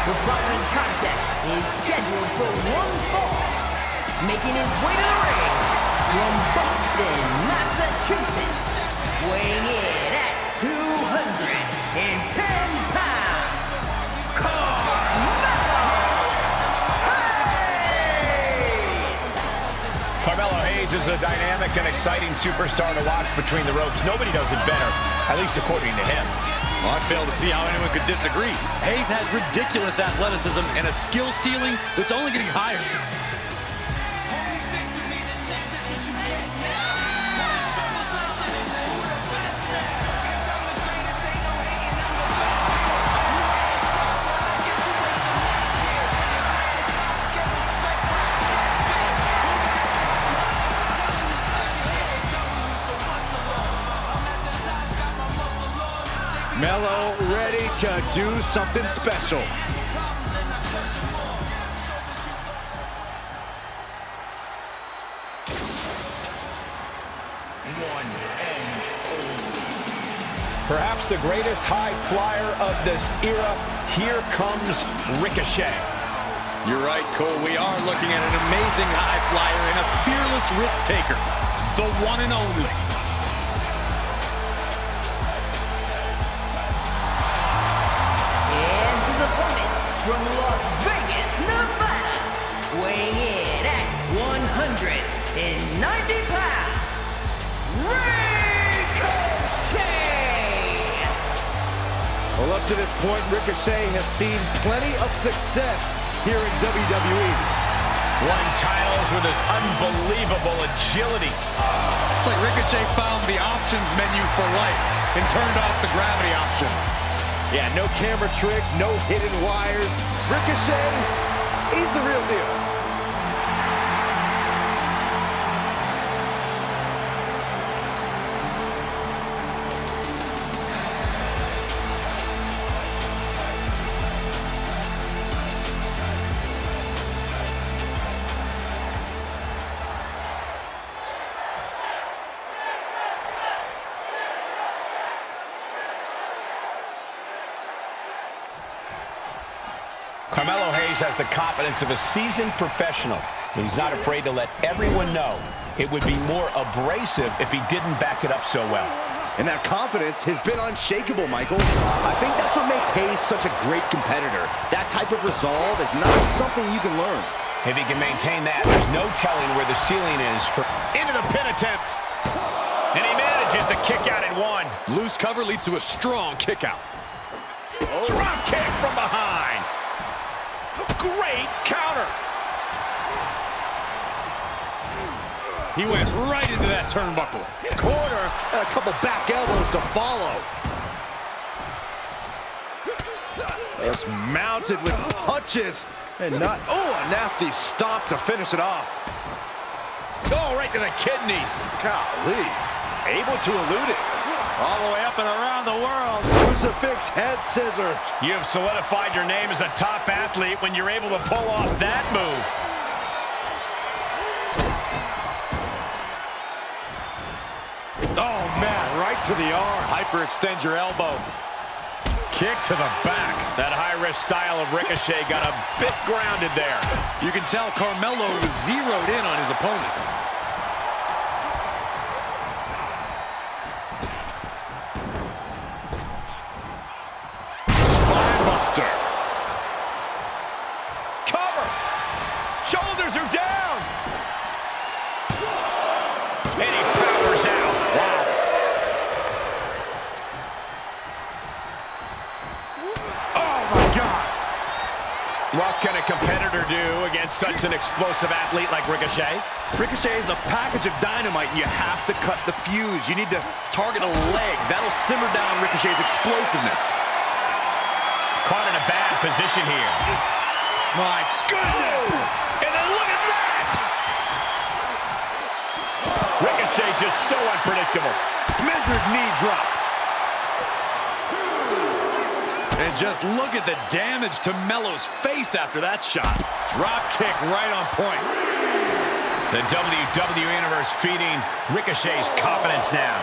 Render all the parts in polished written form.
The following contest is scheduled for one fall. Making his way to the ring from Boston, Massachusetts, weighing in at 210 pounds, Carmelo Hayes is a dynamic and exciting superstar to watch between the ropes. Nobody does it better, at least according to him. Well, I fail to see how anyone could disagree. Hayes has ridiculous athleticism and a skill ceiling that's only getting higher. Melo ready to do something special. Perhaps the greatest high flyer of this era. Here comes Ricochet. You're right, Cole. We are looking at an amazing high flyer and a fearless risk taker. The one and only. From Las Vegas, Nevada, weighing in at 190 pounds, Ricochet! Well, up to this point, Ricochet has seen plenty of success here in WWE. Won titles with his unbelievable agility. It's like Ricochet found the options menu for life and turned off the gravity option. Yeah, no camera tricks, no hidden wires. Ricochet, he's the real deal. Carmelo Hayes has the confidence of a seasoned professional. He's not afraid to let everyone know it would be more abrasive if he didn't back it up so well. And that confidence has been unshakable, Michael. I think that's what makes Hayes such a great competitor. That type of resolve is not something you can learn. If he can maintain that, there's no telling where the ceiling is for... Into the pin attempt. And he manages to kick out at one. Loose cover leads to a strong kick out. Drop kick from behind. Great counter. He went right into that turnbuckle. Corner and a couple back elbows to follow. It's mounted with punches and not, oh, a nasty stomp to finish it off. Oh, right to the kidneys. Golly, able to elude it. All the way up and around the world. Crucifix head scissors. You have solidified your name as a top athlete when you're able to pull off that move. Oh, man, right to the arm. Hyperextend your elbow. Kick to the back. That high-risk style of Ricochet got a bit grounded there. You can tell Carmelo was zeroed in on his opponent. Spinebuster. Cover. Shoulders are down. And he powers out. Wow. Oh, my God. What can a competitor do against such an explosive athlete like Ricochet? Ricochet is a package of dynamite, and you have to cut the fuse. You need to target a leg. That'll simmer down Ricochet's explosiveness. Caught in a bad position here. My goodness! And then look at that! Ricochet just so unpredictable. Measured knee drop. And just look at the damage to Melo's face after that shot. Drop kick right on point. The WWE Universe feeding Ricochet's confidence now.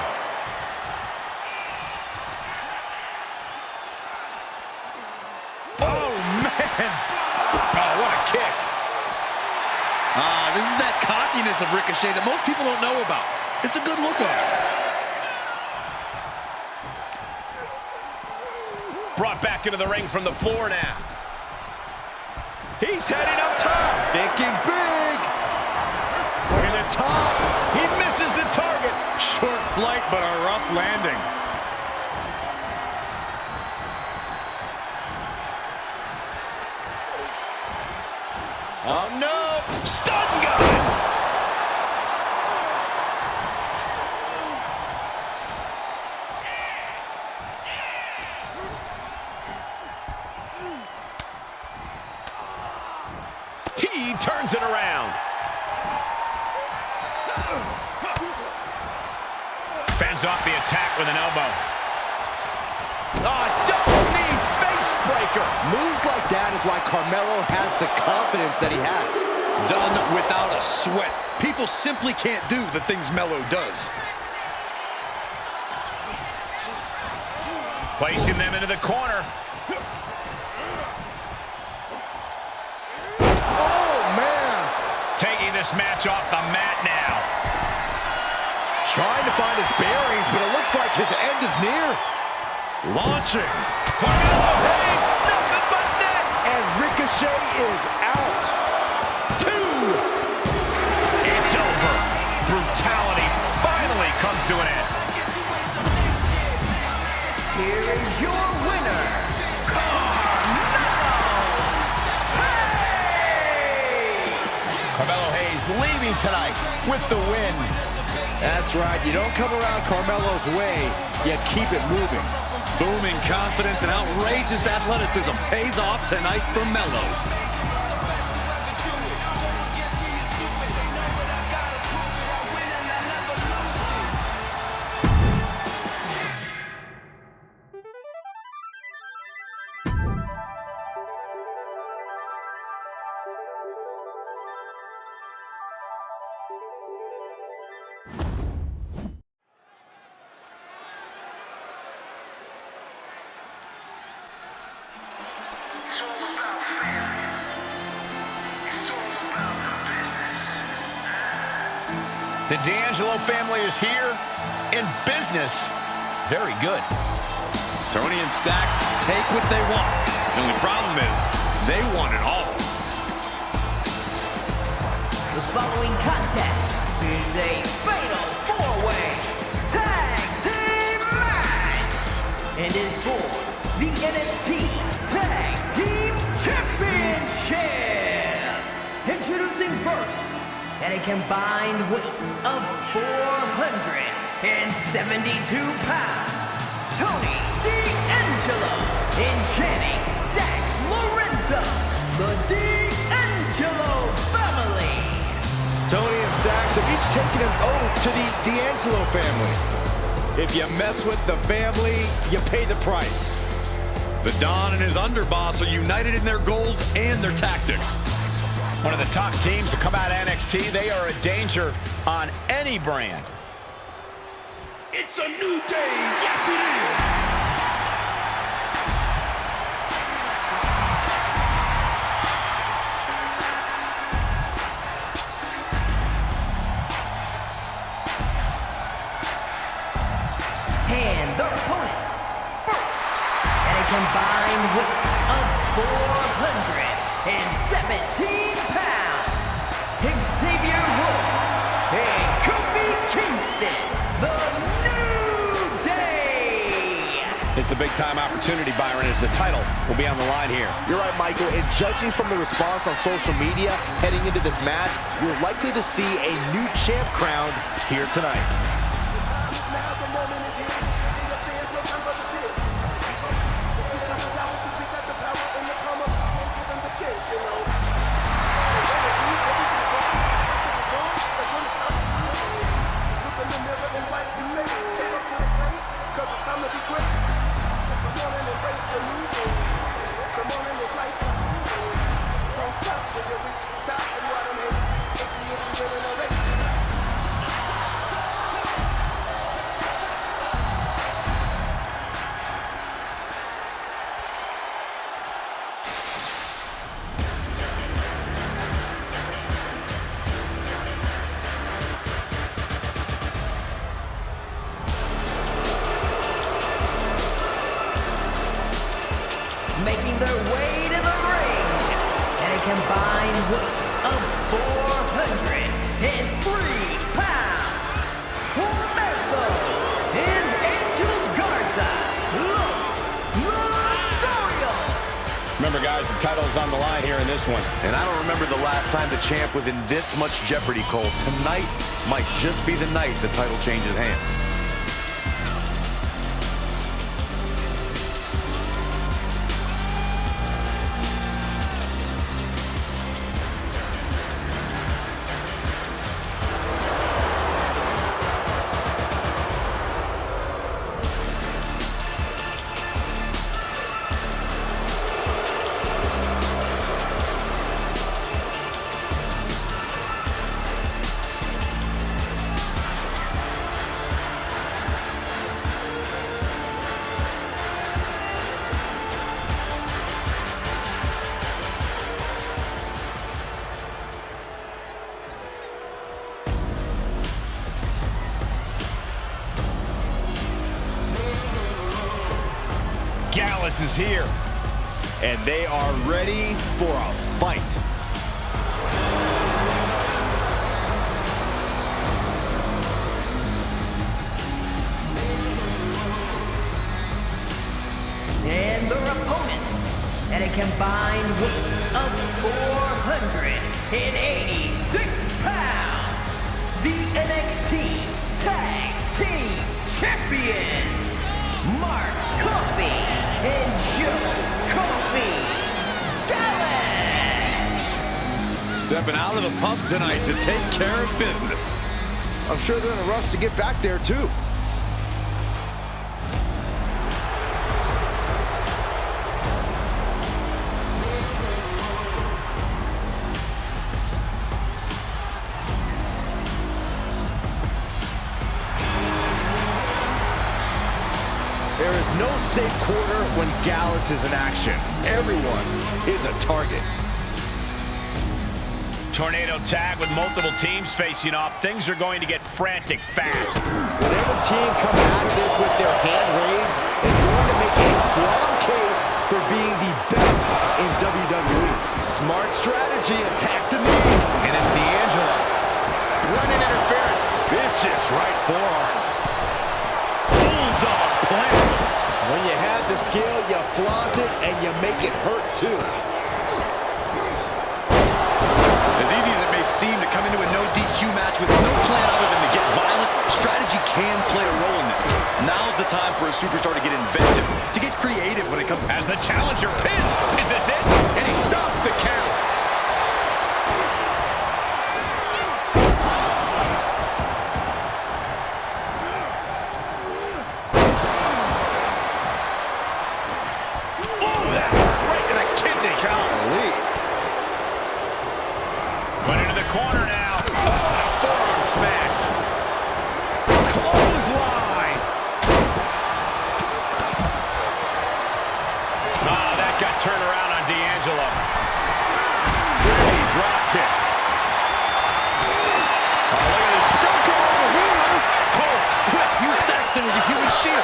Oh, man! And, oh, what a kick. This is that cockiness of Ricochet that most people don't know about. It's a good look on him. Brought back into the ring from the floor now. He's heading up top. Thinking big. Look at the top. He misses the target. Short flight, but a rough landing. Oh, no. Stun gun. He turns it around. Fends off the attack with an elbow. Double knee face breaker. Moves like that is why Carmelo has the confidence that he has. Done without a sweat. People simply can't do the things Melo does. Placing them into the corner. Oh, man. Taking this match off the mat now. Trying to find his bearings, but it looks like his end is near. Launching. Carmelo Hayes, nothing but net. And Ricochet is out. 2. It's over. Brutality finally comes to an end. Here is your winner, Carmelo Hayes leaving tonight with the win. That's right. You don't come around Carmelo's way. You keep it moving. Booming confidence and outrageous athleticism pays off tonight for Melo. The D'Angelo family is here in business. Very good. Tony and Stacks take what they want. The only problem is they want it all. The following contest is a fatal 4-way tag team match and is for the NXT Tag Team Championship. Introducing first, at a combined weight of 472 pounds, Tony D'Angelo and Channing Stacks Lorenzo, the D'Angelo family. Tony and Stacks have each taken an oath to the D'Angelo family. If you mess with the family, you pay the price. The Don and his underboss are united in their goals and their tactics. One of the top teams to come out of NXT. They are a danger on any brand. It's a new day. Yes, it is. And their opponents, first, at a combined weight of 417 pounds, Xavier Woods and Kofi Kingston, the New Day. It's a big-time opportunity, Byron, as the title will be on the line here. You're right, Michael. And judging from the response on social media heading into this match, you're likely to see a new champ crowned here tonight. in this one. And I don't remember the last time the champ was in this much jeopardy, Cole. Tonight might just be the night the title changes hands. Gallus is here. And they are ready for a fight. And their opponents at a combined weight of 486 pounds, the NXT Tag Team Champions, Mark Coffey and Joe Coffey Dallas. Stepping out of the pub tonight to take care of business. I'm sure they're in a rush to get back there, too. There is no safe corner when Gallus is in action. Everyone is a target. Tornado tag with multiple teams facing off. Things are going to get frantic fast. Whatever team comes out of this with their hand raised is going to make a strong case for being the best in WWE. Smart strategy, attack the knee. And it's D'Angelo. Running interference. Vicious right forearm. Bulldog plants him. When you have the skill, you flaunt it and you make it hurt too. As easy as it may seem to come into a no DQ match with no plan other than to get violent, strategy can play a role in this. Now's the time for a superstar to get inventive, to get creative when it comes. As the challenger pin. Is this it? And he stops the count. Put into the corner now. Oh, a forearm smash. Clothesline. Oh, that got turned around on D'Angelo. Pretty drop kick. Oh, look at this. Don't go over here. Cole, quick, use Saxton with a human shield.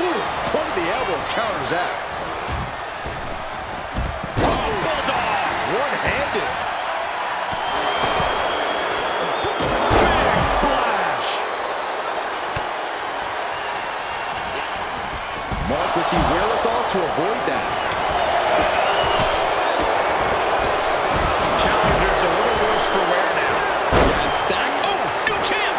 Ooh, point of the elbow counters that. One-handed. Big splash. Mark with the wherewithal to avoid that. Challenger's a little worse for wear now. Yeah, and Stacks. Oh, new champ.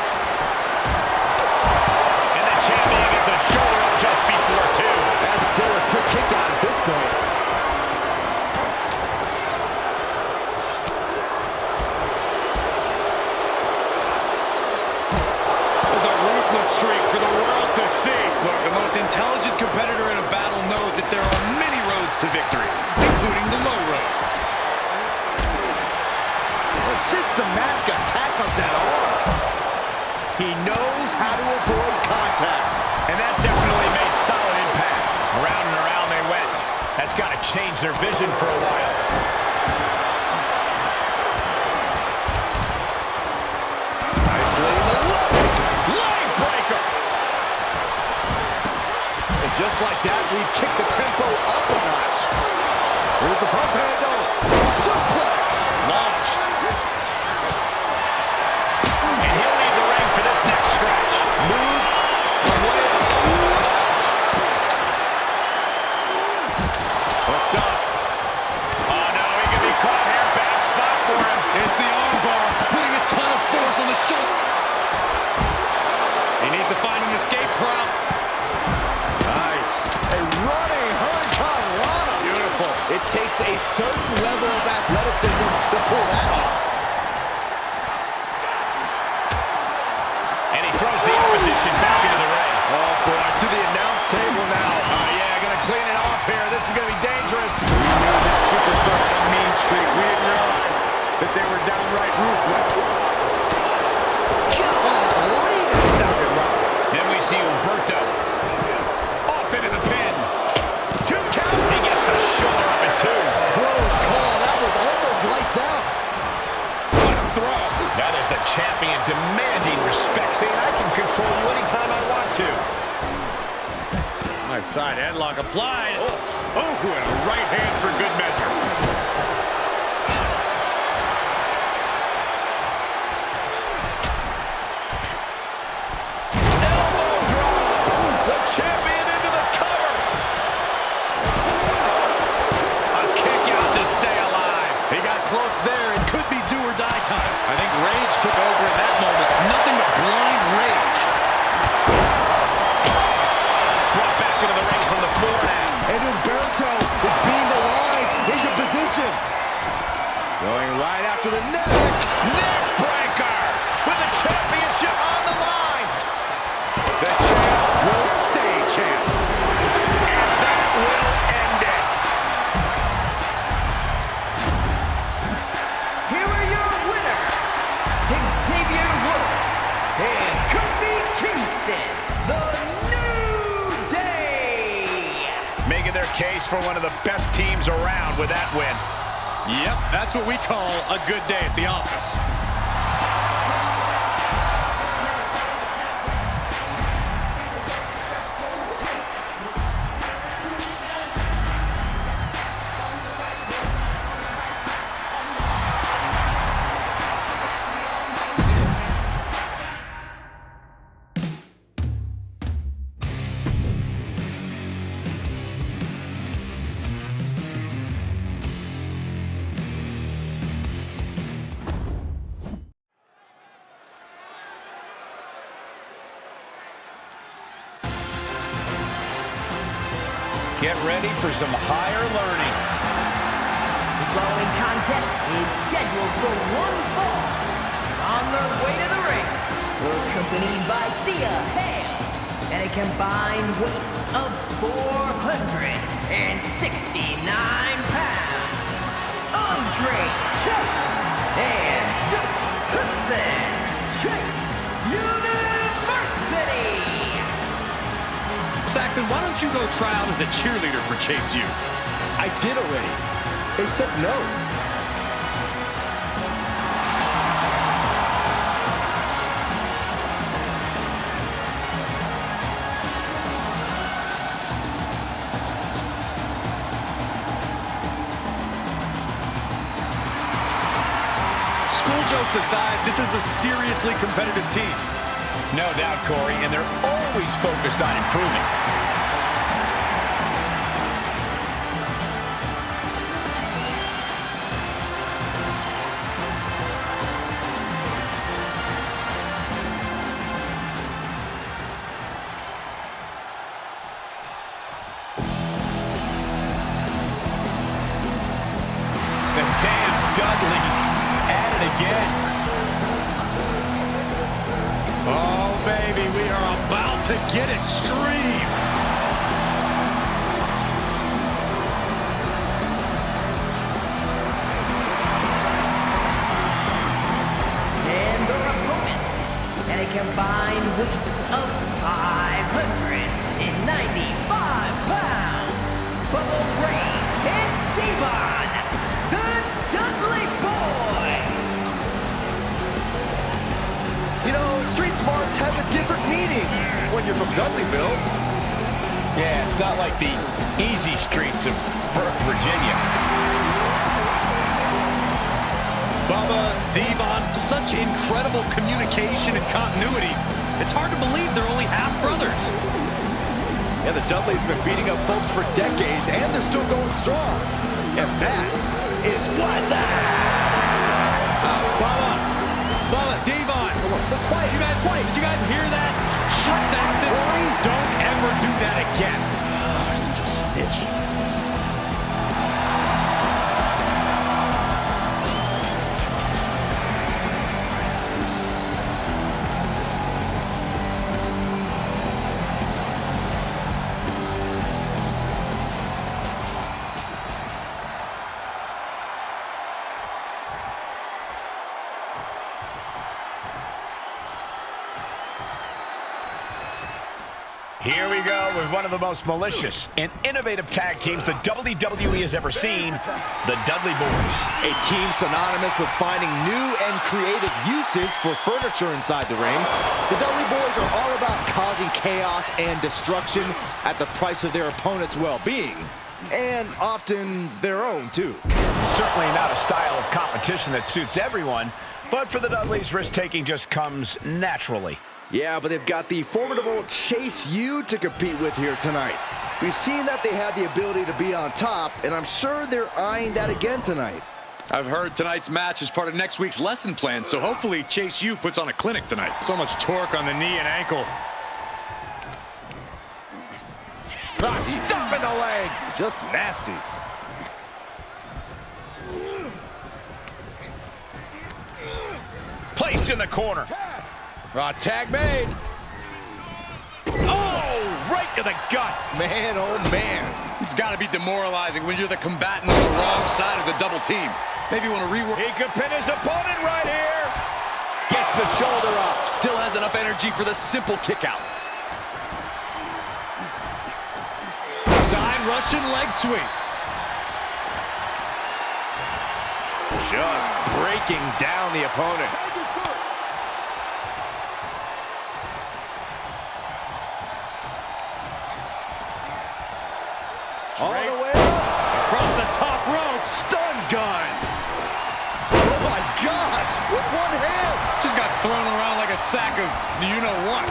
And the champion gets a shoulder up just before two. That's still a quick kick out at this point. Streak for the world to see. Look, the most intelligent competitor in a battle knows that there are many roads to victory, including the low road. Systematic attack on that arm. He knows how to avoid contact. And that definitely made solid impact. Around and around they went. That's got to change their vision for a while. Nicely in the leg. Leg breaker. And just like that, we've kicked the tempo up a notch. Here's the pump handle. Suplex. Launched. And he'll leave the ring for this next stretch. Move. Away. It takes a certain level of athleticism to pull that off. And he throws the opposition back into the ring. Oh, boy, to the announce table now. Yeah, gonna clean it off here. This is gonna be dangerous. We knew this superstar had a mean streak. We didn't realize that they were downright ruthless. Golly, that sounded rough. Then we see Humberto off into the pin. 2 count. He gets the shoulder up in 2. Close call. That was almost lights out. What a throw. Now there's the champion demanding respect, saying I can control you anytime I want to. Nice side headlock applied. Oh, and a right hand for good measure. Elbow drop. The champion into the cover. A kick out to stay alive. He got close there. It could be do or die time. I think rage took over in that moment. Nothing but blind rage. Brought back into the ring from the floor now. And Humberto is being aligned into position. Going right after the neck. Neck breaker with the championship on the line. The champ will stay champ. And that will end it. Here are your winners, Xavier Woods and Kofi Kingston, the New Day. Making their case for one of the best teams around with that win. Yep, that's what we call a good day at the office. Get ready for some higher learning. The following contest is scheduled for one fall. On their way to the ring, accompanied by Thea Hale, and a combined weight of 469 pounds, Andre Chase and Duke Hudson, Chase University. Saxton, why don't you go try out as a cheerleader for Chase U? I did already. They said no. School jokes aside, this is a seriously competitive team. No doubt, Corey, and they're always focused on improving. The damn Dudleys at it again. Oh, baby, we are about to get extreme. And their opponents at a combined weight of 595 pounds, Bubba Ray and Devon, the Dudley Boys. You know, street smarts have a different meaning when you're from Dudleyville. Yeah, it's not like the easy streets of Burke, Virginia. Bubba, Devon, such incredible communication and continuity. It's hard to believe they're only half brothers. Yeah, the Dudleys have been beating up folks for decades, and they're still going strong. And that is what's up. Bubba, Devon. Look, quiet. You guys, did you guys hear that? Saxton, don't ever do that again. Such a snitch. Here we go with one of the most malicious and innovative tag teams the WWE has ever seen, the Dudley Boys. A team synonymous with finding new and creative uses for furniture inside the ring. The Dudley Boys are all about causing chaos and destruction at the price of their opponent's well-being. And often their own, too. Certainly not a style of competition that suits everyone, but for the Dudleys, risk-taking just comes naturally. Yeah, but they've got the formidable Chase U to compete with here tonight. We've seen that they have the ability to be on top, and I'm sure they're eyeing that again tonight. I've heard tonight's match is part of next week's lesson plan, so hopefully Chase U puts on a clinic tonight. So much torque on the knee and ankle. Stop in the leg! Just nasty. Placed in the corner. Tag made. Oh, right to the gut. Man, oh man. It's got to be demoralizing when you're the combatant on the wrong side of the double team. Maybe you want to rework. He could pin his opponent right here. Gets the shoulder up. Still has enough energy for the simple kick out. Side Russian leg sweep. Just breaking down the opponent. All the way up. Across the top rope. Stun gun. Oh my gosh, with one hand. Just got thrown around like a sack of you-know-what.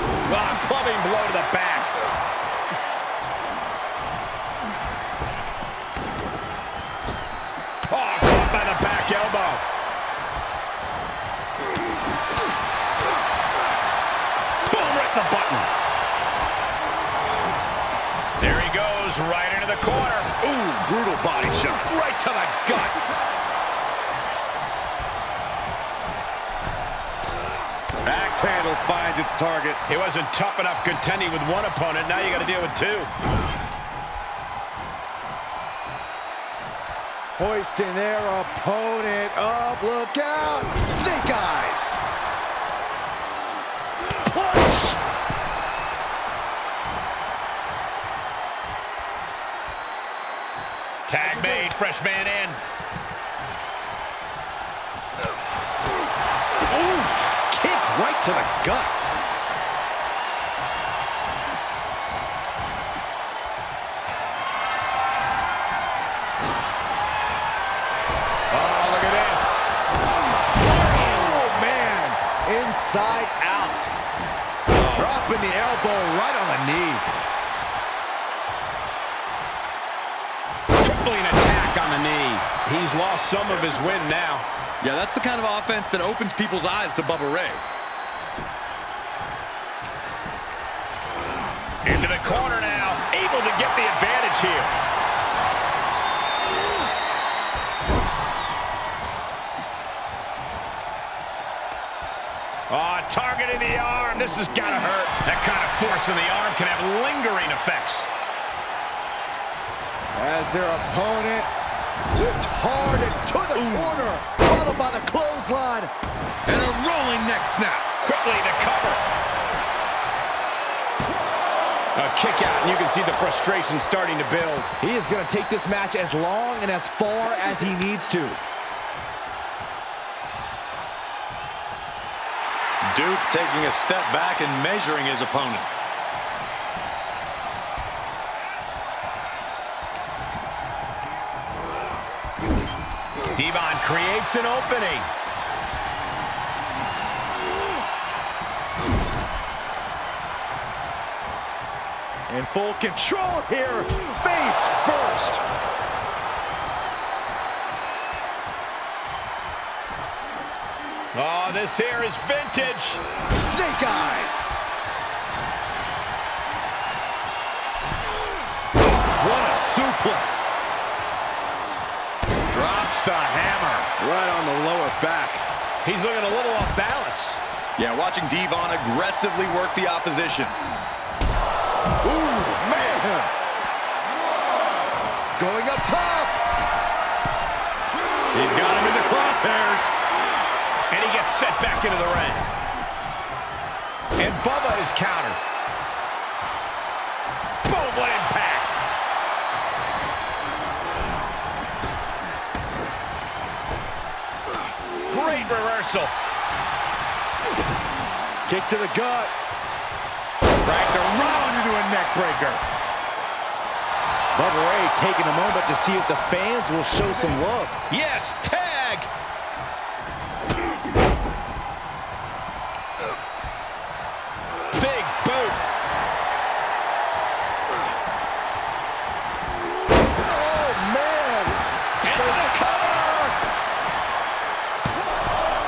Clubbing blow to the back. Oh, caught by the back elbow. Boom, right in the button. There he goes, right into the corner. Ooh, brutal body shot. Right to the gut. Axe handle finds its target. It wasn't tough enough contending with one opponent. Now you got to deal with two. Hoisting their opponent up. Look out. Snake eyes. Punch. Tag made, fresh man in. Oof. Kick right to the gut. Oh, look at this. Oh, man. Inside out. Dropping the elbow right on the knee. Tripling attack on the knee. He's lost some of his wind now. Yeah, that's the kind of offense that opens people's eyes to Bubba Ray. Into the corner now. Able to get the advantage here. Oh, targeting the arm. This has got to hurt. That kind of force in the arm can have lingering effects. As their opponent whipped hard into the corner, followed by the clothesline. And a rolling neck snap. Quickly to cover. A kick out, and you can see the frustration starting to build. He is going to take this match as long and as far as he needs to. Duke taking a step back and measuring his opponent. Devon creates an opening. In full control here, face first. Oh, this here is vintage. Snake eyes. What a suplex. Drops the hammer. Right on the lower back. He's looking a little off balance. Yeah, watching Devon aggressively work the opposition. Ooh, man. Going up top. He's got him in the crosshairs. And he gets set back into the ring. And Bubba is countered. Big reversal. Kick to the gut. Wrapped around into a neck breaker. Wwe Ppv taking a moment to see if the fans will show some love. Yes, tag. Big boot. Oh, man. Into the cover.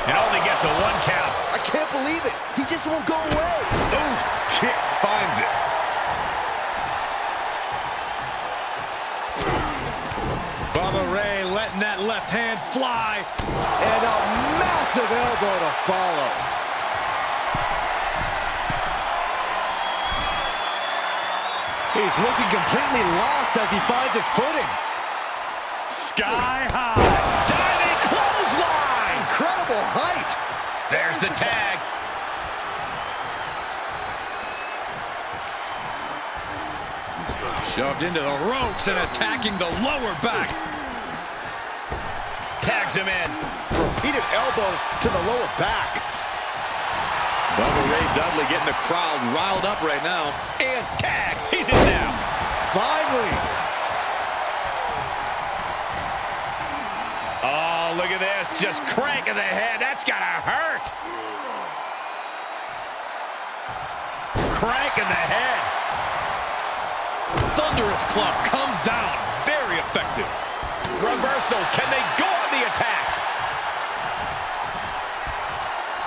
And only gets a 1 count. I can't believe it. He just won't go away. Oof, kick finds it. Wwe Ppv letting that left hand fly. And a massive elbow to follow. He's looking completely lost as he finds his footing. Sky high. Diving clothesline. Incredible height. There's the tag. Shoved into the ropes and attacking the lower back. Tags him in. Repeated elbows to the lower back. Bubba Ray Dudley getting the crowd riled up right now. And tag. He's in now. Finally. Oh, look at this. Just cranking the head. That's gotta hurt. Cranking the head. Thunderous club comes down. Very effective. Reversal. Can they go on the attack?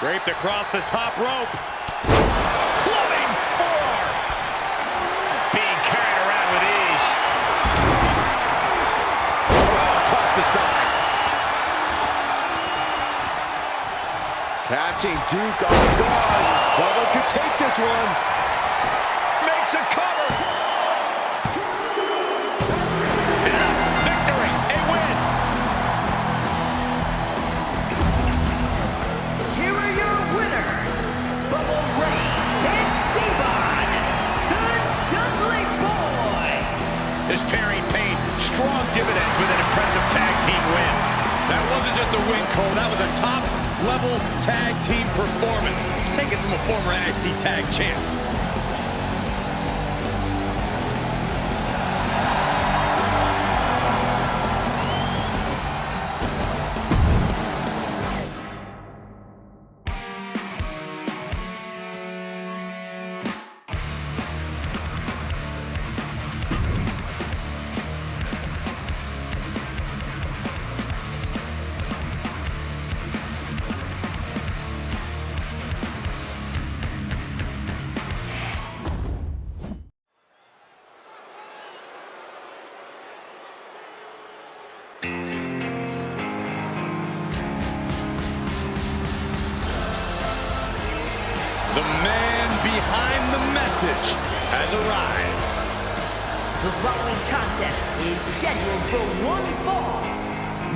Draped across the top rope. Clubbing forearm. Being carried around with ease. Oh, tossed aside. Catching Duke on guard. Bubba could take this one. Makes a cover. Victory. A win. Here are your winners, Wwe Ppv and the Dudley Boyz. This pairing paid strong dividends with an impressive tag team win. That wasn't just a win, Cole. That was a top-level tag team performance. Taken from a former NXT tag champ. The man behind the message has arrived. The following contest is scheduled for one fall.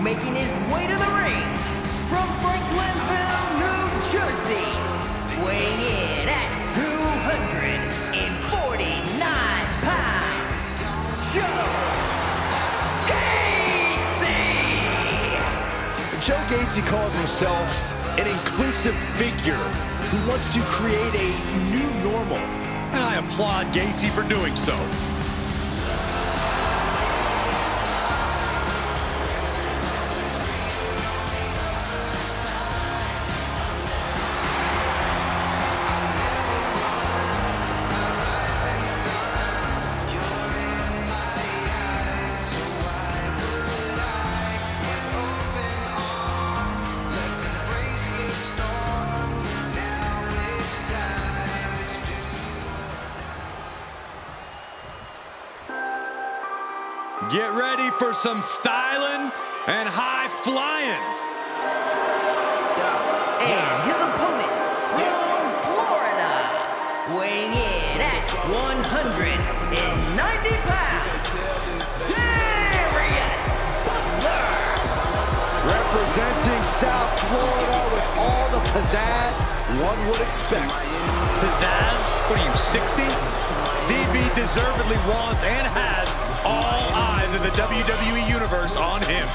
Making his way to the ring from Franklinville, New Jersey, weighing in at 249 pounds, Joe Gacy! Joe Gacy calls himself an inclusive figure who wants to create a new normal. And I applaud Gacy for doing so. Get ready for some styling and high flying. And his opponent from Florida, weighing in at 190 pounds, Darius Butler. Representing South Florida with all the pizzazz one would expect. Pizzazz? What are you, 60? DB deservedly wants and has all eyes in the WWE Universe on him.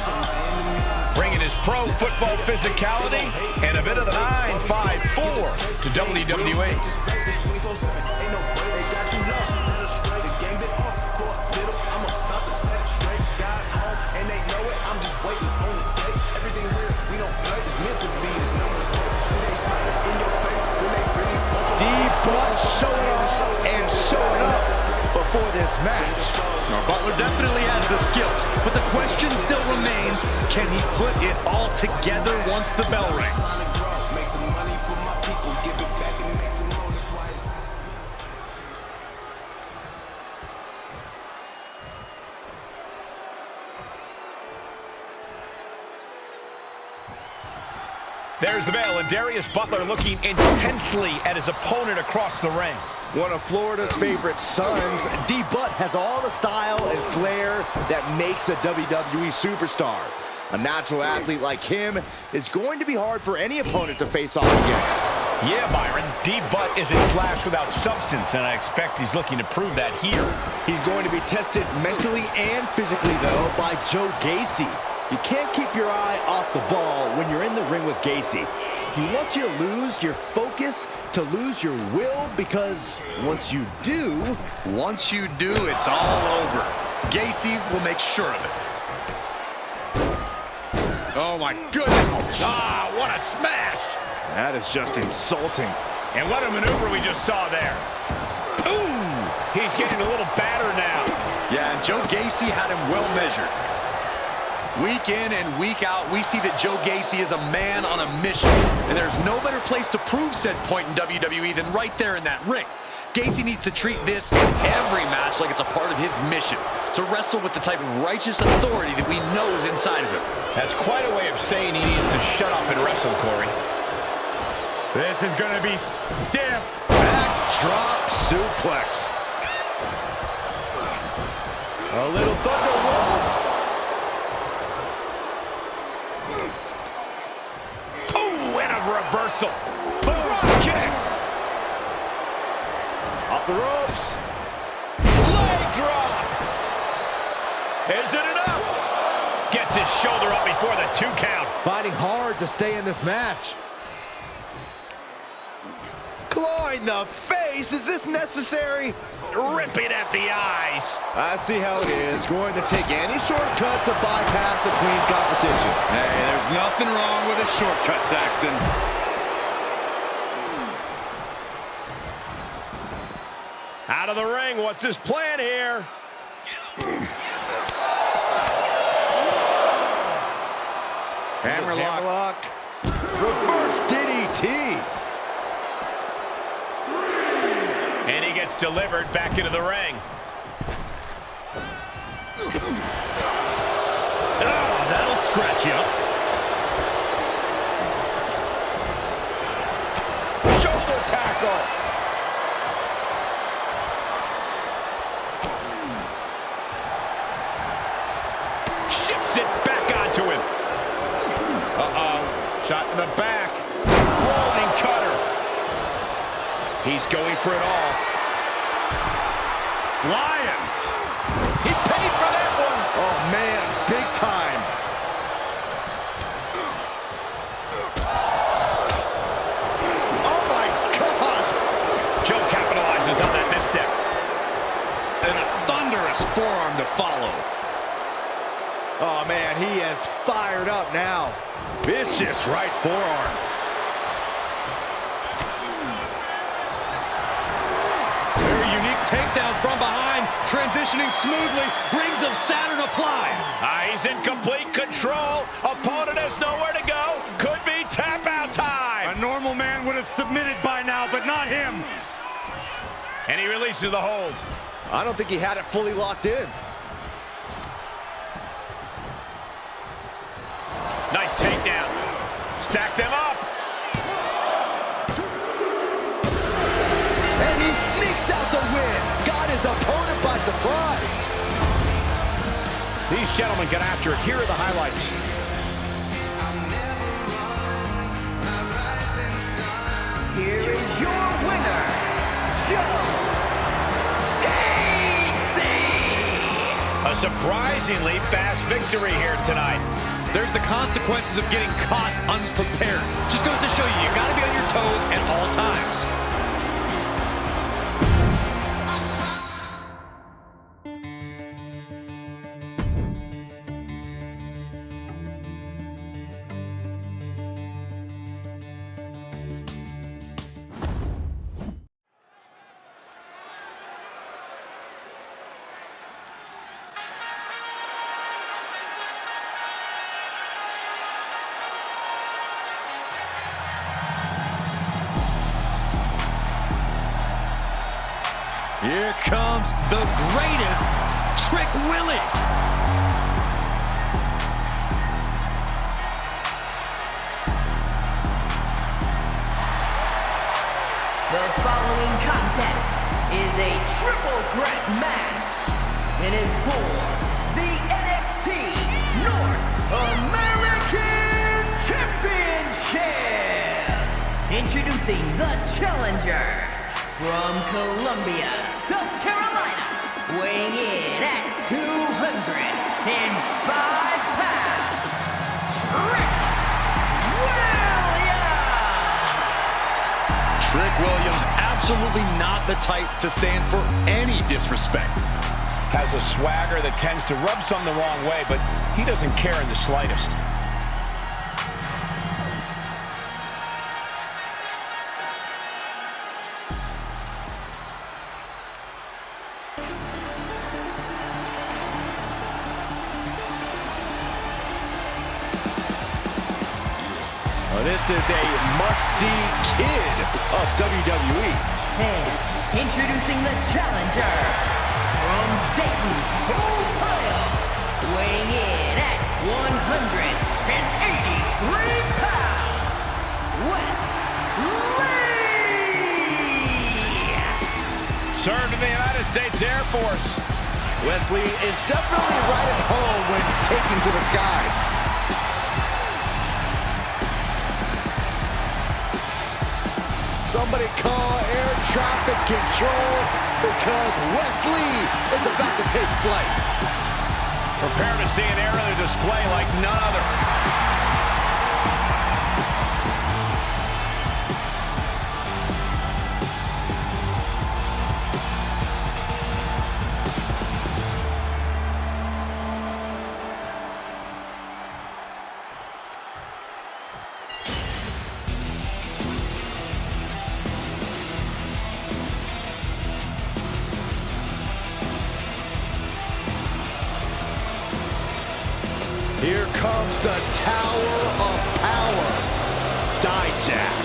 Bringing his pro football physicality and a bit of the 9-5-4 to WWE. D-Butt showing off and showing up before this match. Now, Butler definitely has the skills, but the question still remains, can he put it all together once the bell rings? There's the bell, and Darius Butler looking intensely at his opponent across the ring. One of Florida's favorite sons, D-Butt has all the style and flair that makes a WWE superstar. A natural athlete like him is going to be hard for any opponent to face off against. Yeah, Byron, D-Butt isn't flash without substance, and I expect he's looking to prove that here. He's going to be tested mentally and physically, though, by Joe Gacy. You can't keep your eye off the ball when you're in the ring with Gacy. He wants you to lose your focus, to lose your will, because once you do, it's all over. Gacy will make sure of it. Oh my goodness! Ah, what a smash! that is just insulting. And what a maneuver we just saw there. Ooh, he's getting a little battered now. Yeah, and Joe Gacy had him well measured. Week in and week out, we see that Joe Gacy is a man on a mission. And there's no better place to prove said point in WWE than right there in that ring. Gacy needs to treat this in every match like it's a part of his mission, to wrestle with the type of righteous authority that we know is inside of him. That's quite a way of saying he needs to shut up and wrestle, Corey. This is going to be stiff. Backdrop suplex. A little thunder roll. Reversal. Boom, kick. Off the ropes. Leg drop. Is it enough? Gets his shoulder up before the 2 count. Fighting hard to stay in this match. Clawing the face. Is this necessary? Ripping at the eyes. I see how it is. Going to take any shortcut to bypass a clean competition. Hey, there's nothing wrong with a shortcut, Saxton. Out of the ring. What's his plan here? Hammerlock. Reverse DDT. And he gets delivered back into the ring. Oh, that'll scratch you up. Shoulder tackle. Shifts it back onto him. Uh-oh. Shot in the back. Rolling cutter. He's going for it all. Flying. He paid for that one. Oh, man, big time. Oh, my gosh. Joe capitalizes on that misstep. And a thunderous forearm to follow. Oh, man, he is fired up now. Vicious right forearm. Very unique takedown from behind, transitioning smoothly, rings of Saturn applied. He's in complete control. Opponent has nowhere to go. Could be tap out time. A normal man would have submitted by now, but not him. And he releases the hold. I don't think he had it fully locked in. Nice takedown. Stack them up. And he sneaks out the win. Got his opponent by surprise. These gentlemen get after it. Here are the highlights. Here is your winner, Joe Gacy! A surprisingly fast victory here tonight. There's the consequences of getting caught unprepared. Just goes to show you, you gotta be on your toes at all times. Here comes the greatest, Trick Willie. The following contest is a triple threat match. It is for the NXT North American Championship. Introducing the challenger from Columbia, South Carolina, weighing in at 205 pounds, Trick Williams. Trick Williams, absolutely not the type to stand for any disrespect. Has a swagger that tends to rub some the wrong way, but he doesn't care in the slightest. This is a must-see kid of WWE. And introducing the challenger from Dayton, Ohio, weighing in at 183 pounds, Wesley. Served in the United States Air Force. Wesley is definitely right at home when taking to the skies. Somebody call air traffic control because Wesley is about to take flight. Prepare to see an aerial display like none other. Here comes the Tower of Power, Dijak.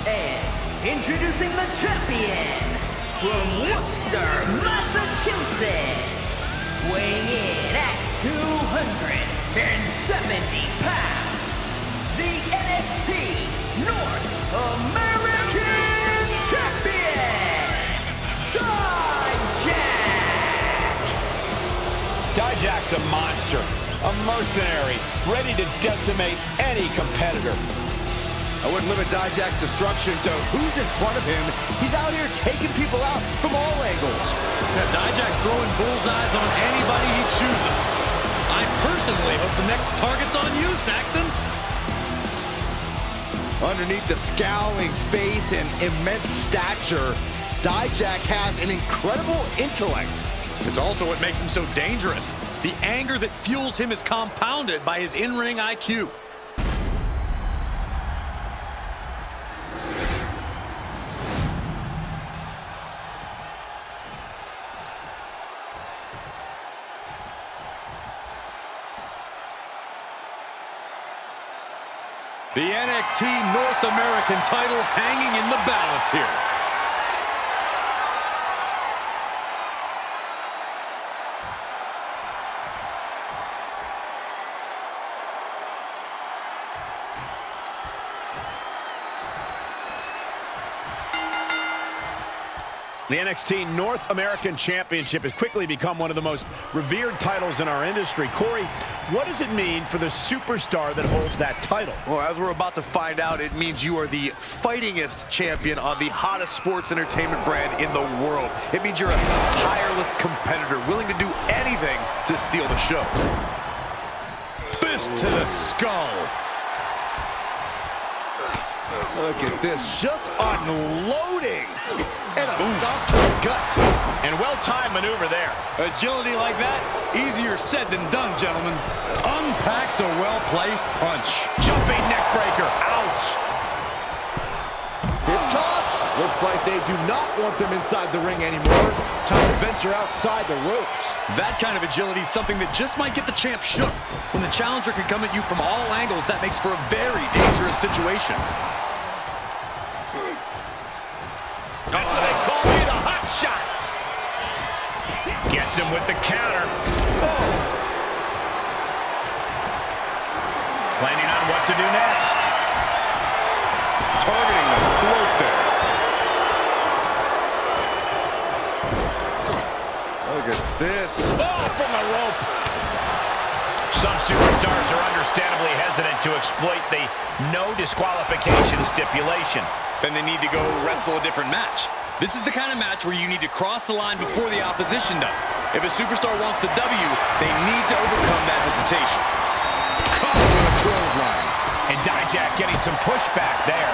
And introducing the champion from Worcester, Massachusetts, weighing in at 270 pounds, the NXT North American Champion, Dijak. Dijak's a monster, a mercenary, ready to decimate any competitor. I wouldn't limit Dijak's destruction to who's in front of him. He's out here taking people out from all angles. Yeah, Dijak's throwing bullseyes on anybody he chooses. I personally hope the next target's on you, Saxton. Underneath the scowling face and immense stature, Dijak has an incredible intellect. It's also what makes him so dangerous. The anger that fuels him is compounded by his in-ring IQ. The NXT North American title hanging in the balance here. The NXT North American Championship has quickly become one of the most revered titles in our industry. Corey, what does it mean for the superstar that holds that title? Well, as we're about to find out, it means you are the fightingest champion on the hottest sports entertainment brand in the world. It means you're a tireless competitor, willing to do anything to steal the show. Fist to the skull. Look at this, just unloading. And a stop to the gut. And well-timed maneuver there. Agility like that, easier said than done, gentlemen. Unpacks a well-placed punch. Jumping neck breaker. Ouch. Hip toss. Looks like they do not want them inside the ring anymore. Time to venture outside the ropes. That kind of agility is something that just might get the champ shook. When the challenger can come at you from all angles, that makes for a very dangerous situation. That's what they call me, the hot shot. Gets him with the counter. Oh. Planning on what to do next. Targeting the throat there. Look at this. Oh, from the rope. Some superstars are understandably hesitant to exploit the no disqualification stipulation. Then they need to go wrestle a different match. This is the kind of match where you need to cross the line before the opposition does. If a superstar wants the W, they need to overcome that hesitation. Caught with a clothesline. And Dijak getting some pushback there.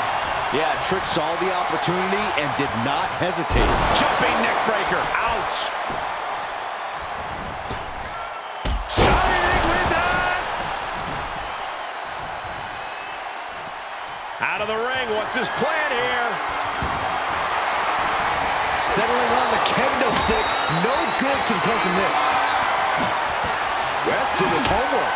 Yeah, Trick saw the opportunity and did not hesitate. Jumping neck breaker. Ouch. Out of the ring, what's his plan here? Settling on the kendo stick. No good can come from this. West did his homework.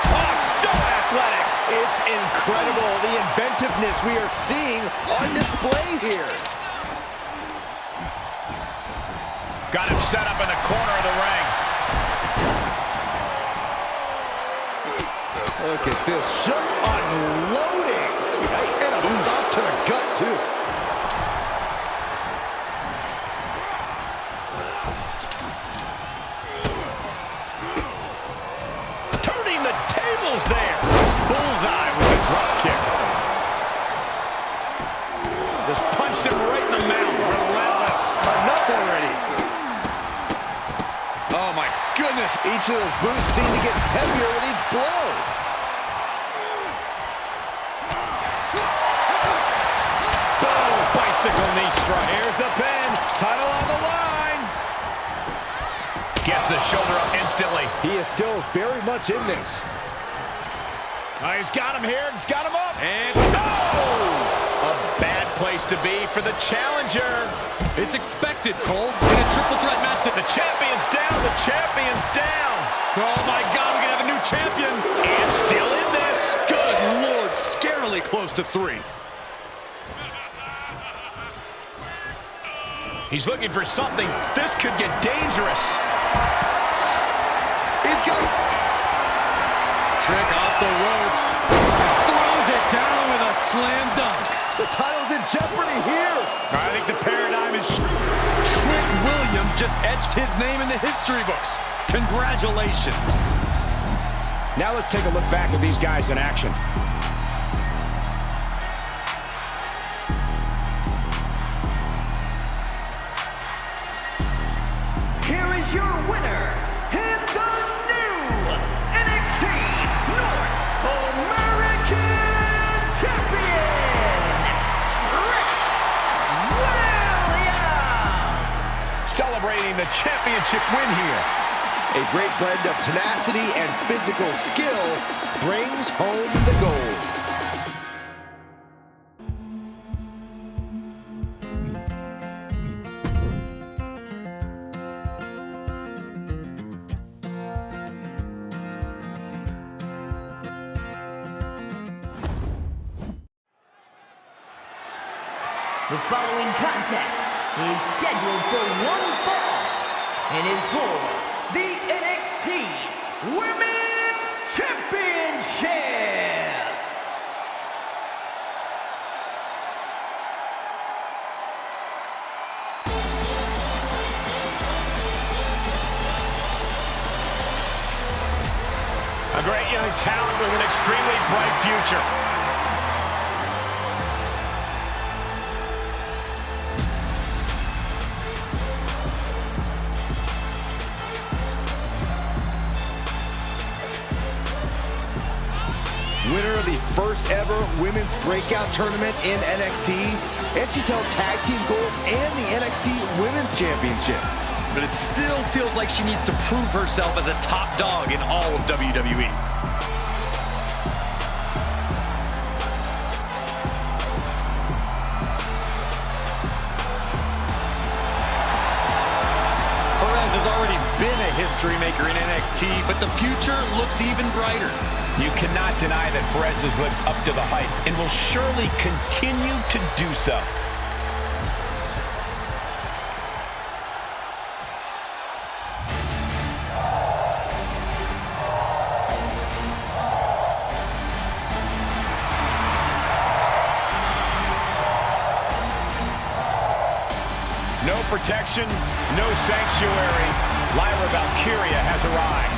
Oh, so athletic. It's incredible, the inventiveness we are seeing on display here. Got him set up in the corner of the ring. Look at this, just unloading. And a stop to the gut, too. Turning the tables there. Bullseye with a drop kick. Just punched him right in the mouth. Relentless. Enough already. Oh, my goodness. Each of those boots seem to get heavier with each blow. Bicycle knee strike. Here's the pin. Title on the line. Gets the shoulder up instantly. He is still very much in this. He's got him here. He's got him up. And oh! A bad place to be for the challenger. It's expected, Cole. In a triple threat match, The champion's down. The champion's down. oh my God, we're gonna have a new champion. And still in this. Good Lord, scarily close to 3. He's looking for something. This could get dangerous. He's got it. Trick off the ropes. Throws it down with a slam dunk. The title's in jeopardy here. I think the paradigm is Trick Williams just etched his name in the history books. Congratulations. Now let's take a look back at these guys in action. Here is your winner, and the new NXT North American Champion, Trick Williams. Celebrating the championship win here. A great blend of tenacity and physical skill brings home the gold. The following contest is scheduled for one fall and is for the NXT Women's Championship. great young talent with an extremely bright future. Winner of the first ever women's breakout tournament in NXT, and she's held tag team gold and the NXT Women's Championship. But it still feels like she needs to prove herself as a top dog in all of WWE. Perez has already been a history maker in NXT, but the future looks even brighter. You cannot deny that Perez has lived up to the hype and will surely continue to do so. No protection, no sanctuary. Lyra Valkyria has arrived.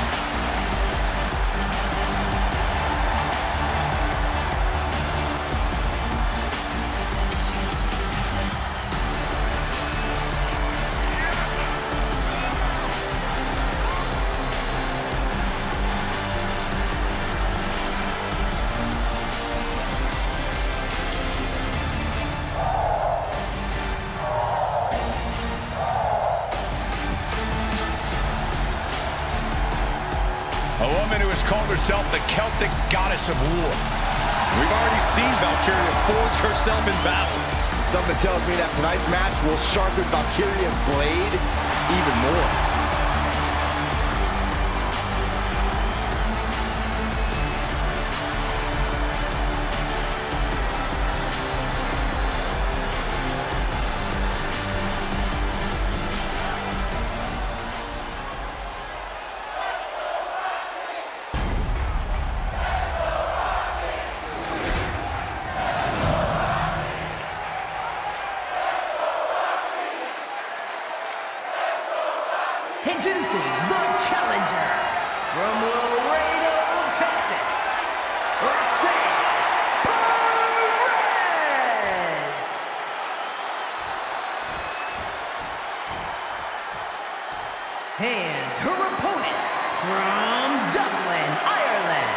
A woman who has called herself the Celtic goddess of war. We've already seen Valkyria forge herself in battle. Something tells me that tonight's match will sharpen Valkyria's blade even more. Introducing the challenger from Laredo, Texas, Roxanne Perez. And her opponent from Dublin, Ireland,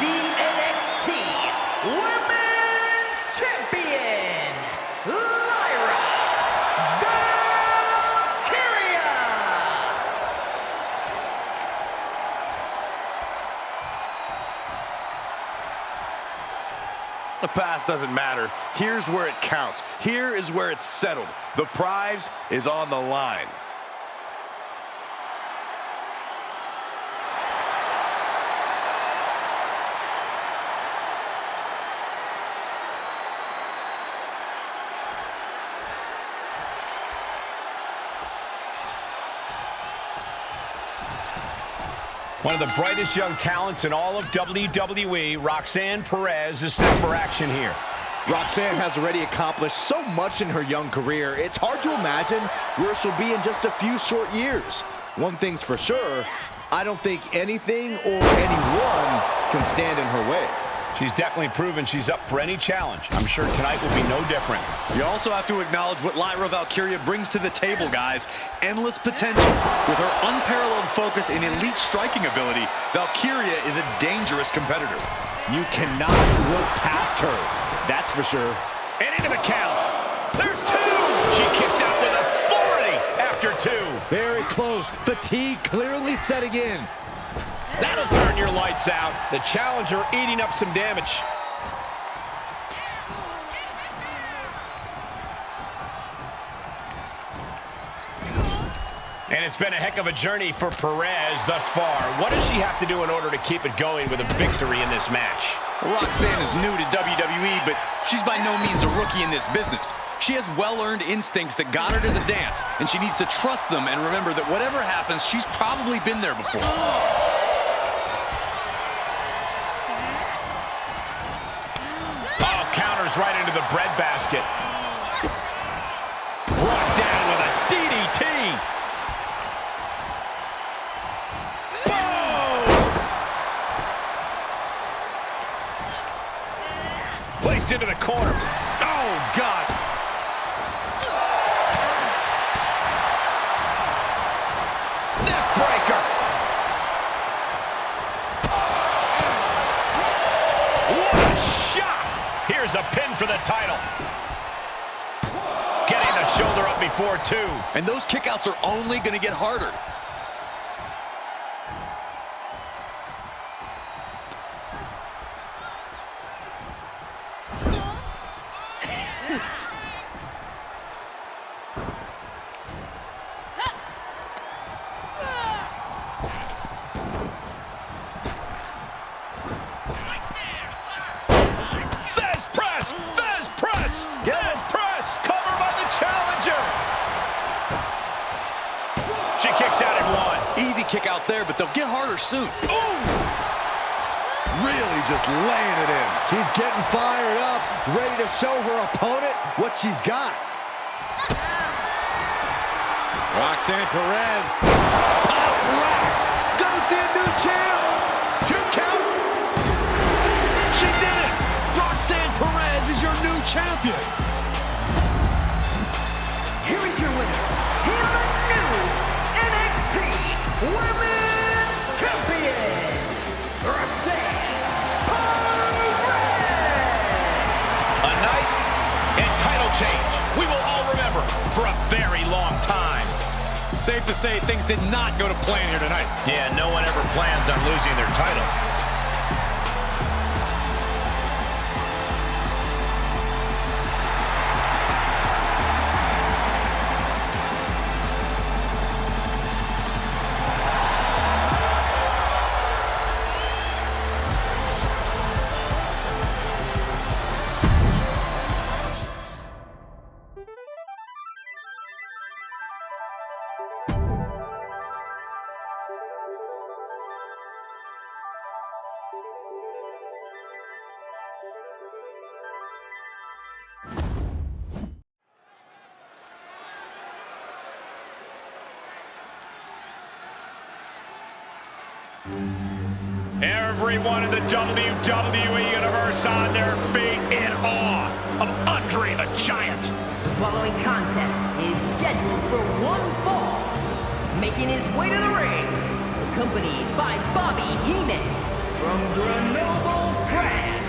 the NXT Women's Champion, Lyra Valkyria. The past doesn't matter. Here's where it counts. Here is where it's settled. The prize is on the line. One of the brightest young talents in all of WWE, Roxanne Perez, is set for action here. Roxanne has already accomplished so much in her young career, it's hard to imagine where she'll be in just a few short years. One thing's for sure, I don't think anything or anyone can stand in her way. She's definitely proven she's up for any challenge. I'm sure tonight will be no different. You also have to acknowledge what Lyra Valkyria brings to the table, guys. Endless potential. With her unparalleled focus and elite striking ability, Valkyria is a dangerous competitor. You cannot look past her, that's for sure. And into the count. There's two! She kicks out with authority after two. Very close. Fatigue clearly setting in. That'll turn your lights out. The challenger eating up some damage. And it's been a heck of a journey for Perez thus far. What does she have to do in order to keep it going with a victory in this match? Roxanne is new to WWE, but she's by no means a rookie in this business. She has well-earned instincts that got her to the dance, and she needs to trust them and remember that whatever happens, she's probably been there before. Counters right into the breadbasket. Brought down with a DDT. Boom! corner. Oh, God. Neck breaker. What a shot. Here's a pin for the title. Getting the shoulder up before two. And those kickouts are only going to get harder. Kick out there, but they'll get harder soon. Ooh! Really just laying it in. She's getting fired up, ready to show her opponent what she's got. Roxanne Perez. Pop rocks. Gonna see a new champ. 2 count. She did it. Roxanne Perez is your new champion. Here is your winner. Here is the new NXT Women's Champion, Roxanne Perez. A night and title change we will all remember for a very long time. Safe to say things did not go to plan here tonight. Yeah, no one ever plans on losing their title. Everyone in the WWE Universe on their feet in awe of Andre the Giant. The following contest is scheduled for one fall. Making his way to the ring, accompanied by Bobby Heenan from Grenoble, France.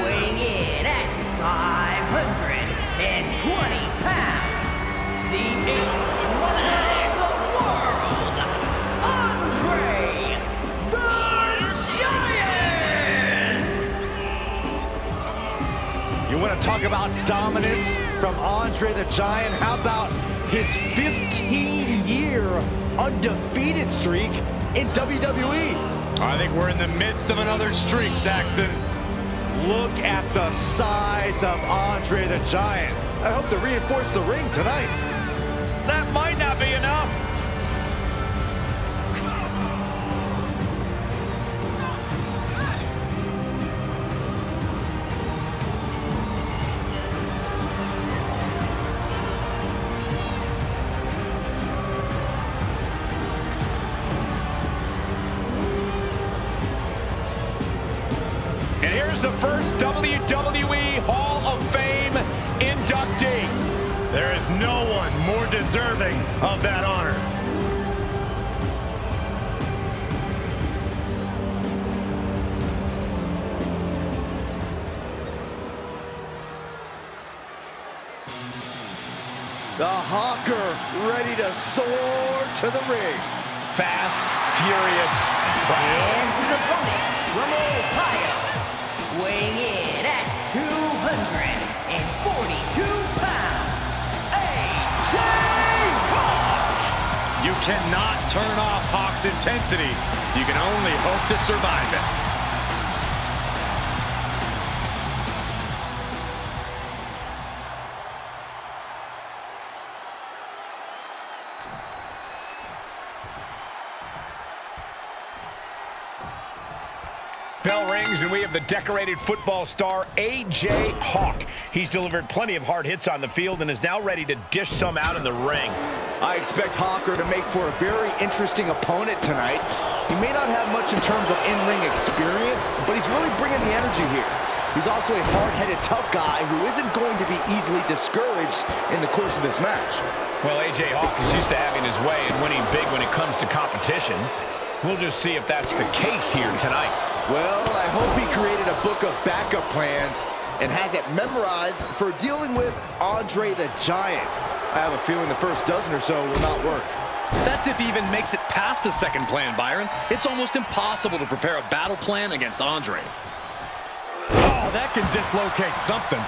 Weighing in at 520 pounds. The 8th wonder of the world, Andre the Giant! You want to talk about dominance from Andre the Giant? How about his 15-year undefeated streak in WWE? I think we're in the midst of another streak, Saxton. Look at the size of Andre the Giant. I hope to reinforce the ring tonight. That might not be enough. And here's the first WWE Hall of Fame inductee. There is no one more deserving of that honor. The Hawker ready to soar to the ring. Fast, furious, and proud. And his opponent from Ohio, weighing in at 242 pounds, AJ Hawk! You cannot turn off Hawk's intensity. You can only hope to survive it. Bell rings, and we have the decorated football star, AJ Hawk. He's delivered plenty of hard hits on the field and is now ready to dish some out in the ring. I expect Hawker to make for a very interesting opponent tonight. He may not have much in terms of in-ring experience, but he's really bringing the energy here. He's also a hard-headed, tough guy who isn't going to be easily discouraged in the course of this match. Well, AJ Hawk is used to having his way and winning big when it comes to competition. We'll just see if that's the case here tonight. Well, I hope he created a book of backup plans and has it memorized for dealing with Andre the Giant. I have a feeling the first dozen or so will not work. That's if he even makes it past the second plan, Byron. It's almost impossible to prepare a battle plan against Andre. Oh, that can dislocate something.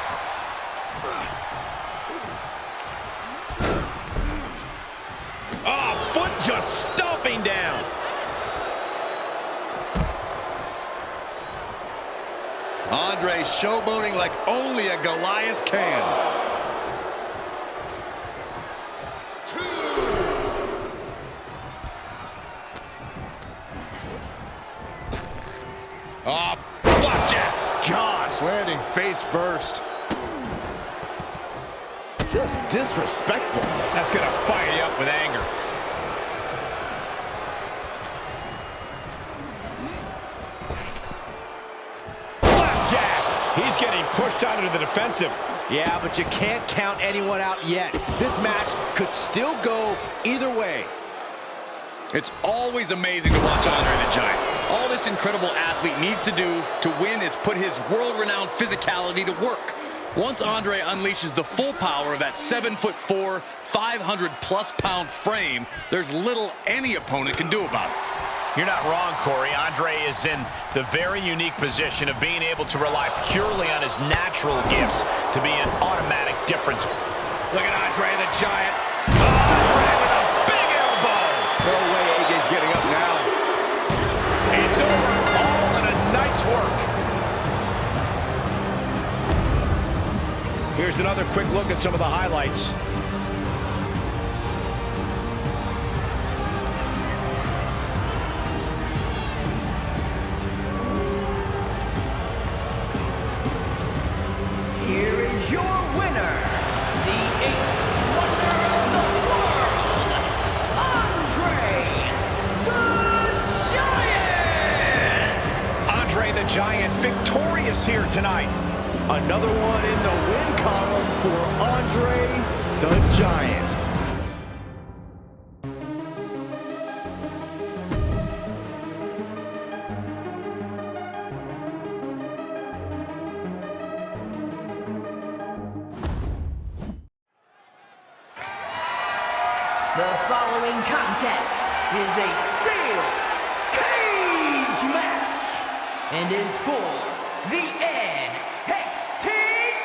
Oh, foot just stomping down. Andre showboating like only a Goliath can. Oh, flapjack. Gosh, landing face first. Just disrespectful. That's going to fire you up with anger. Flapjack. He's getting pushed onto the defensive. Yeah, but you can't count anyone out yet. This match could still go either way. It's always amazing to watch Andre the Giant. All this incredible athlete needs to do to win is put his world-renowned physicality to work. Once Andre unleashes the full power of that 7'4", 500+ pound frame, there's little any opponent can do about it. You're not wrong, Corey. Andre is in the very unique position of being able to rely purely on his natural gifts to be an automatic difference. Look at Andre the Giant. Andre with a big elbow. No way AJ's getting up now. It's over. All in a night's work. Here's another quick look at some of the highlights. Here is your winner, the 8th wonder of the world, Andre the Giant! Andre the Giant victorious here tonight. Another one in the win column for Andre the Giant. The following contest is a steel cage match and is for the NXT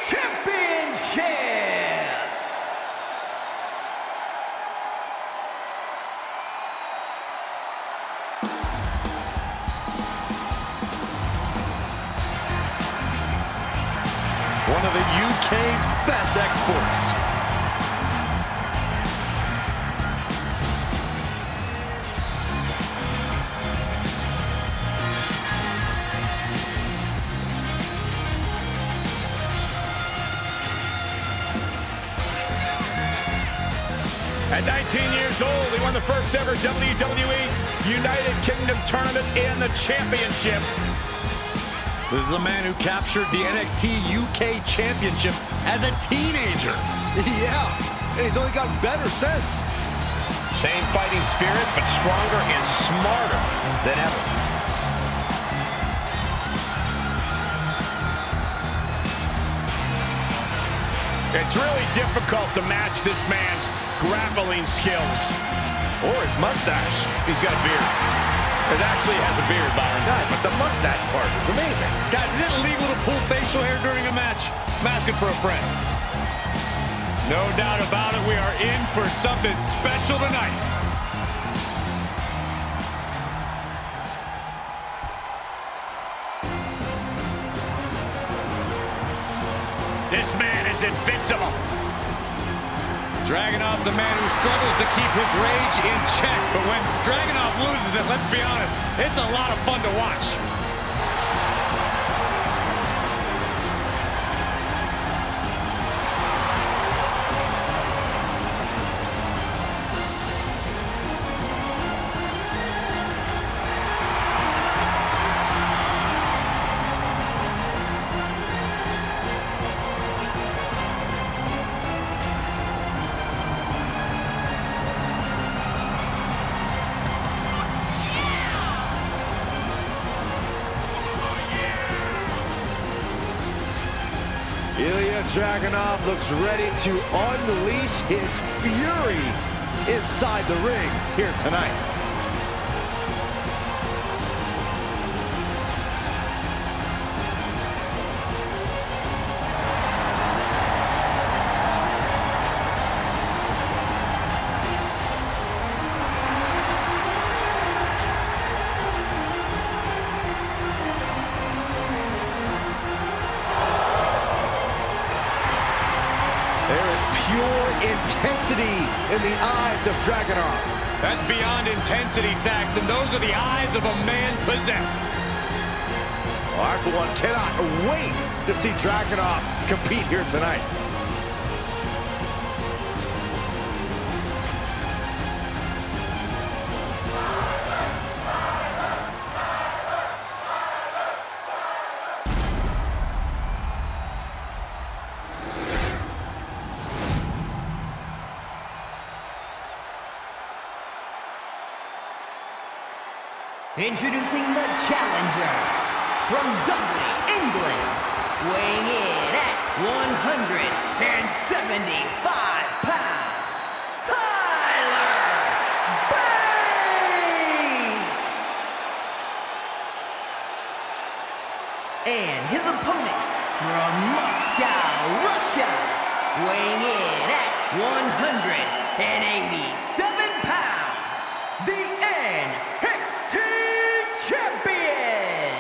Championship. One of the UK's best exports. At 19 years old, he won the first ever WWE United Kingdom tournament and the championship. This is a man who captured the NXT UK Championship as a teenager. Yeah, and he's only gotten better since. Same fighting spirit, but stronger and smarter than ever. It's really difficult to match this man's grappling skills. Or his mustache. He's got a beard. It actually has a beard, Byron. God, but the mustache part is amazing. Guys, is it illegal to pull facial hair during a match? I'm asking for a friend. No doubt about it, we are in for something special tonight. This man is invincible. Dragunov's a man who struggles to keep his rage in check, but when Dragunov loses it, let's be honest, it's a lot of fun to watch. Dragunov looks ready to unleash his fury inside the ring here tonight. Intensity in the eyes of Dragunov. That's beyond intensity, Saxton. Those are the eyes of a man possessed. Well, I, for one, cannot wait to see Dragunov compete here tonight. Introducing the challenger from Dublin, England, weighing in at 175 pounds, Tyler Bate! And his opponent from Moscow, Russia, weighing in at 187 pounds, the NXT Champion,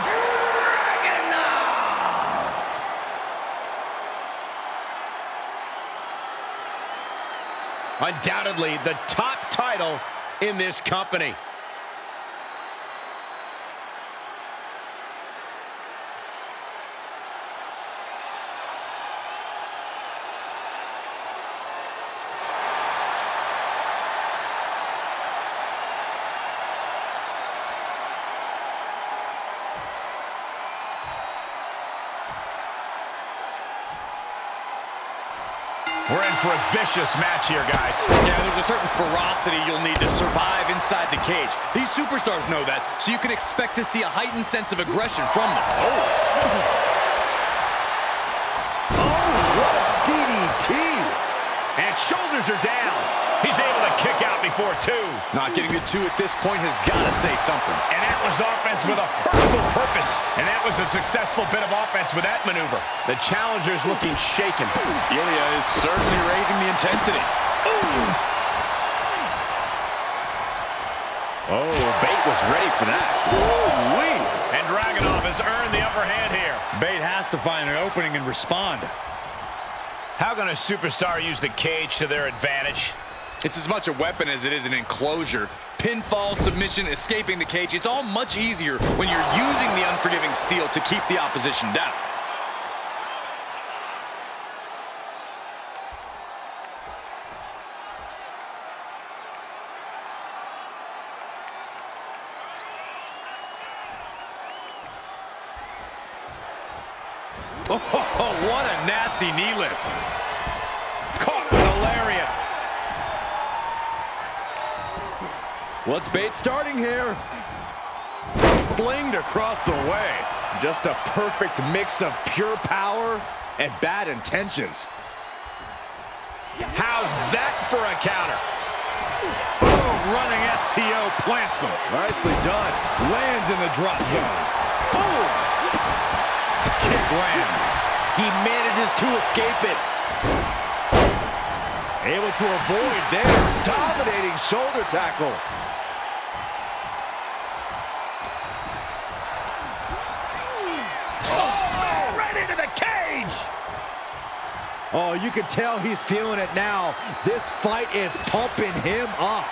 Dragunov! Undoubtedly the top title in this company. We're in for a vicious match here, guys. Yeah, there's a certain ferocity you'll need to survive inside the cage. These superstars know that, so you can expect to see a heightened sense of aggression from them. What a DDT! And shoulders are down. He's able to kick out before two. Not getting to two at this point has got to say something. And that was offense with a hurtful purpose. And that was a successful bit of offense with that maneuver. The challenger's looking shaken. Ilya is certainly raising the intensity. Oh, Bate was ready for that. Ooh-wee. And Dragunov has earned the upper hand here. Bate has to find an opening and respond. How can a superstar use the cage to their advantage? It's as much a weapon as it is an enclosure. Pinfall, submission, escaping the cage, it's all much easier when you're using the unforgiving steel to keep the opposition down. Oh, what a nasty knee lift. Caught with a lariat. What's Bate starting here? Flinged across the way. Just a perfect mix of pure power and bad intentions. How's that for a counter? Boom, running STO plants him. Nicely done. Lands in the drop zone. Oh! Kick lands. He manages to escape it. Able to avoid there. Dominating shoulder tackle. Oh, right into the cage! Oh, you can tell he's feeling it now. This fight is pumping him up.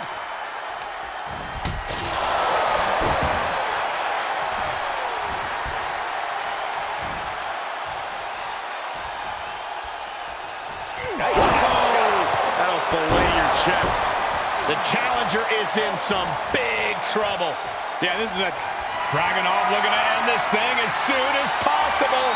That'll fillet your chest. The challenger is in some big trouble. Yeah, this is a... Dragunov looking to end this thing as soon as possible.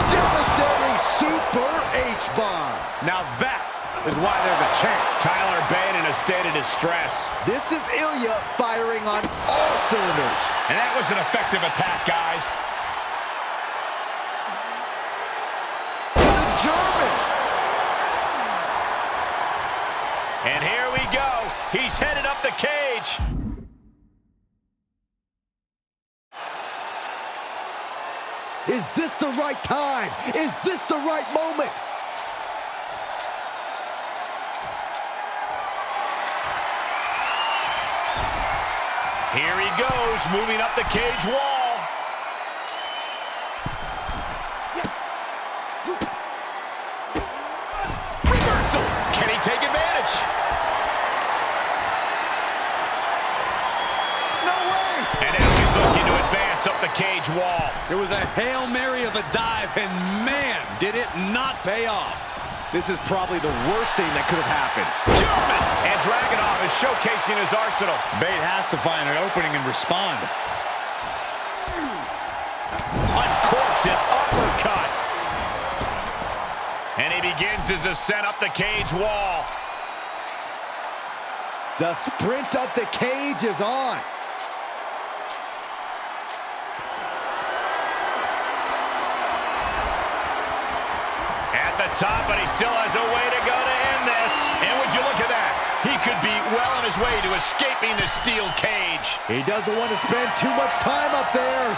Devastating super H-bomb. Now that is why they're the champ. Tyler Bate in a state of distress. This is Ilya firing on all cylinders. And that was an effective attack, guys. And here we go. He's headed up the cage. Is this the right time? Is this the right moment? Here he goes, moving up the cage wall. Reversal. Can he take advantage? No way! And now he's looking to advance up the cage wall. There was a Hail Mary of a dive, and man, did it not pay off. This is probably the worst thing that could have happened. German! And Dragunov is showcasing his arsenal. Bate has to find an opening and respond. Uncorks an uppercut. And he begins his ascent up the cage wall. The sprint up the cage is on. At the top, but he still has a way to go to end this. And would you look at that? He could be well on his way to escaping the steel cage. He doesn't want to spend too much time up there.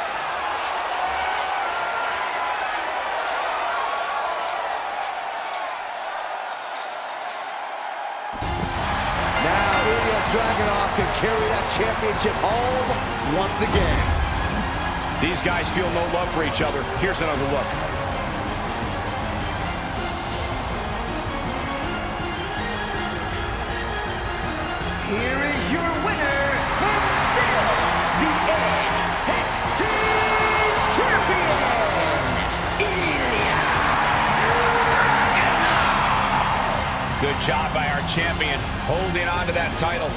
Now Ilya Dragunov can carry that championship home once again. These guys feel no love for each other. Here's another look. Here is your winner, and still the NXT Champion, Ilya Dragunov. Good job by our champion holding on to that title.